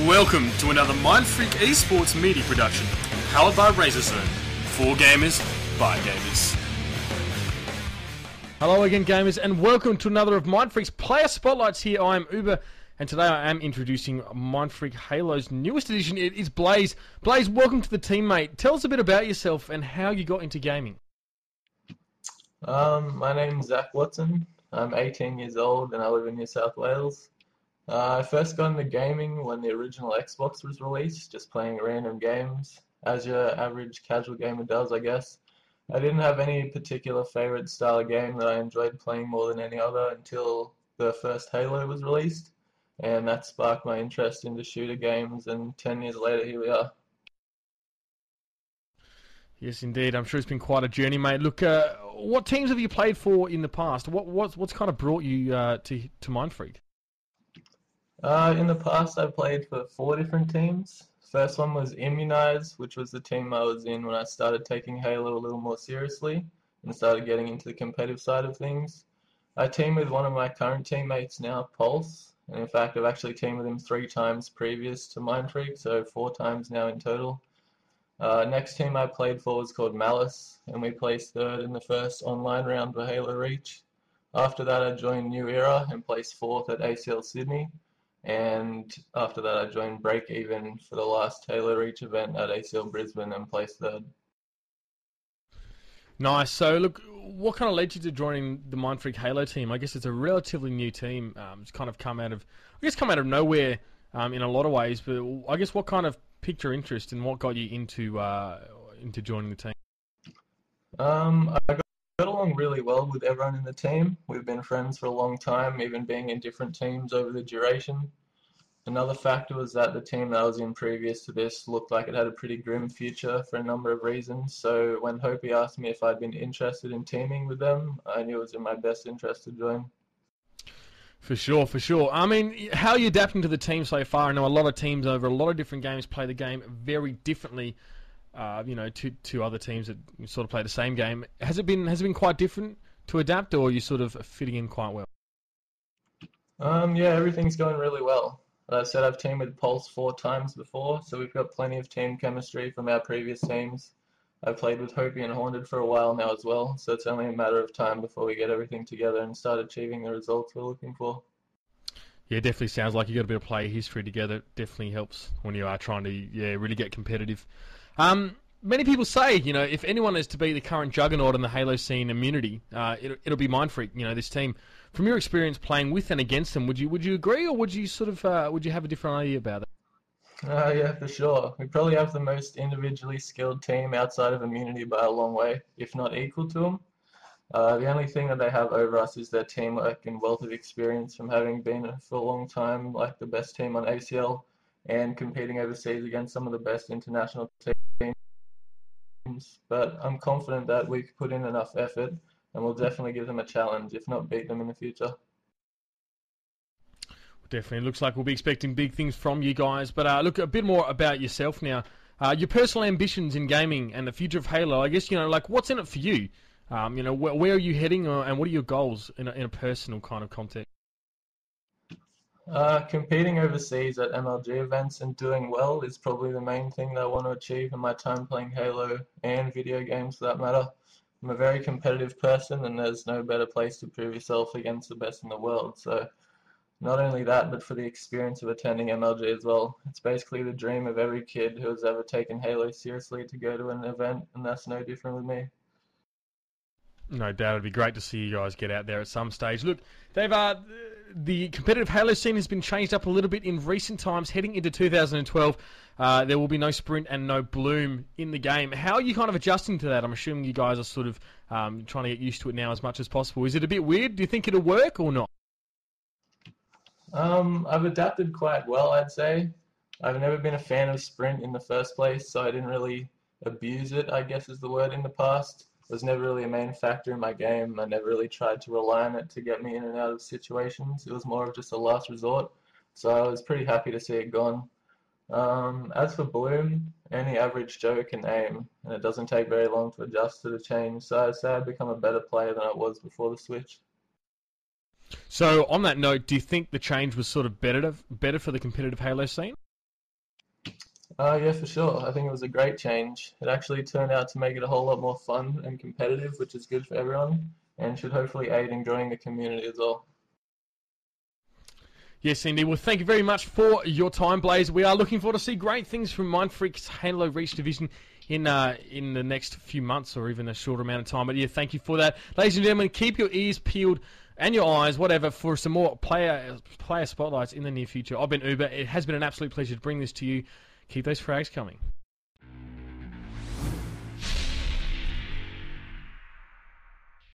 Welcome to another Mindfreak Esports media production, powered by Razorzone. For gamers, by gamers. Hello again, gamers, and welcome to another of Mindfreak's Player Spotlights here. I am Uber, and today I am introducing MF.Halo's newest edition. It is Blaze. Blaze, welcome to the team, mate. Tell us a bit about yourself and how you got into gaming. My name's Zach Watson. I'm 18 years old and I live in New South Wales. I first got into gaming when the original Xbox was released, just playing random games, as your average casual gamer does, I guess. I didn't have any particular favorite style of game that I enjoyed playing more than any other until the first Halo was released, and that sparked my interest into shooter games, and 10 years later, here we are. Yes, indeed. I'm sure it's been quite a journey, mate. Look, what teams have you played for in the past? What's kind of brought you to Mindfreak? In the past, I played for 4 different teams. First one was Immunize, which was the team I was in when I started taking Halo a little more seriously and started getting into the competitive side of things. I teamed with one of my current teammates now, Pulse, and in fact I've actually teamed with him 3 times previous to Mindfreak, so 4 times now in total. Next team I played for was called Malice, and we placed 3rd in the first online round for Halo Reach. After that I joined New Era and placed 4th at ACL Sydney. And after that I joined Break Even for the last Halo Reach event at ACL Brisbane and placed 3rd. Nice. So, look, what kind of led you to joining the Mindfreak Halo team? I guess it's a relatively new team. It's kind of come out of nowhere in a lot of ways. But I guess what kind of piqued your interest and what got you into joining the team? I got along really well with everyone in the team. We've been friends for a long time, even being in different teams over the duration. Another factor was that the team that I was in previous to this looked like it had a pretty grim future for a number of reasons. So when Hopi asked me if I'd been interested in teaming with them, I knew it was in my best interest to join. For sure, for sure. I mean, how are you adapting to the team so far? I know a lot of teams over a lot of different games play the game very differently. To other teams that sort of play the same game. Has it been quite different to adapt, or are you sort of fitting in quite well? Yeah, everything's going really well. As I said, I've teamed with Pulse 4 times before, so we've got plenty of team chemistry from our previous teams. I've played with Hopi and Haunted for a while now as well, so it's only a matter of time before we get everything together and start achieving the results we're looking for. Yeah, definitely sounds like you got a bit of player history together. It definitely helps when you are trying to really get competitive. Many people say, if anyone is to be the current juggernaut in the Halo scene immunity, it'll be Mindfreak. This team. From your experience playing with and against them, would you agree, or would you would you have a different idea about it? Yeah, for sure. We probably have the most individually skilled team outside of immunity by a long way, if not equal to them. The only thing that they have over us is their teamwork and wealth of experience from having been for a long time like the best team on ACL and competing overseas against some of the best international teams. But I'm confident that we could put in enough effort and we'll definitely give them a challenge, if not beat them in the future. Definitely. Looks like we'll be expecting big things from you guys. But look, a bit more about yourself now. Your personal ambitions in gaming and the future of Halo, I guess, what's in it for you? Where are you heading and what are your goals in a personal kind of context? Competing overseas at MLG events and doing well is probably the main thing that I want to achieve in my time playing Halo and video games for that matter. I'm a very competitive person and there's no better place to prove yourself against the best in the world. So not only that, but for the experience of attending MLG as well. It's basically the dream of every kid who has ever taken Halo seriously to go to an event, and that's no different with me. No doubt, it'd be great to see you guys get out there at some stage. Look, the competitive Halo scene has been changed up a little bit in recent times. Heading into 2012, there will be no sprint and no bloom in the game. How are you kind of adjusting to that? I'm assuming you guys are sort of trying to get used to it now as much as possible. Is it a bit weird? Do you think it'll work or not? I've adapted quite well, I'd say. I've never been a fan of sprint in the first place, so I didn't really abuse it, I guess is the word, in the past. It was never really a main factor in my game. I never really tried to rely on it to get me in and out of situations. It was more of just a last resort. So I was pretty happy to see it gone. As for Bloom, any average Joe can aim, and it doesn't take very long to adjust to the change. So I'd say I've become a better player than I was before the switch. So on that note, do you think the change was sort of better for the competitive Halo scene? Yeah, for sure. I think it was a great change. It actually turned out to make it a whole lot more fun and competitive, which is good for everyone, and should hopefully aid in growing the community as well. Yes, indeed. Well, thank you very much for your time, Blaze. We are looking forward to see great things from Mindfreak's Halo Reach division in the next few months or even a shorter amount of time. But yeah, thank you for that. Ladies and gentlemen, keep your ears peeled and your eyes, whatever, for some more player spotlights in the near future. I've been Uber. It has been an absolute pleasure to bring this to you. Keep those frags coming.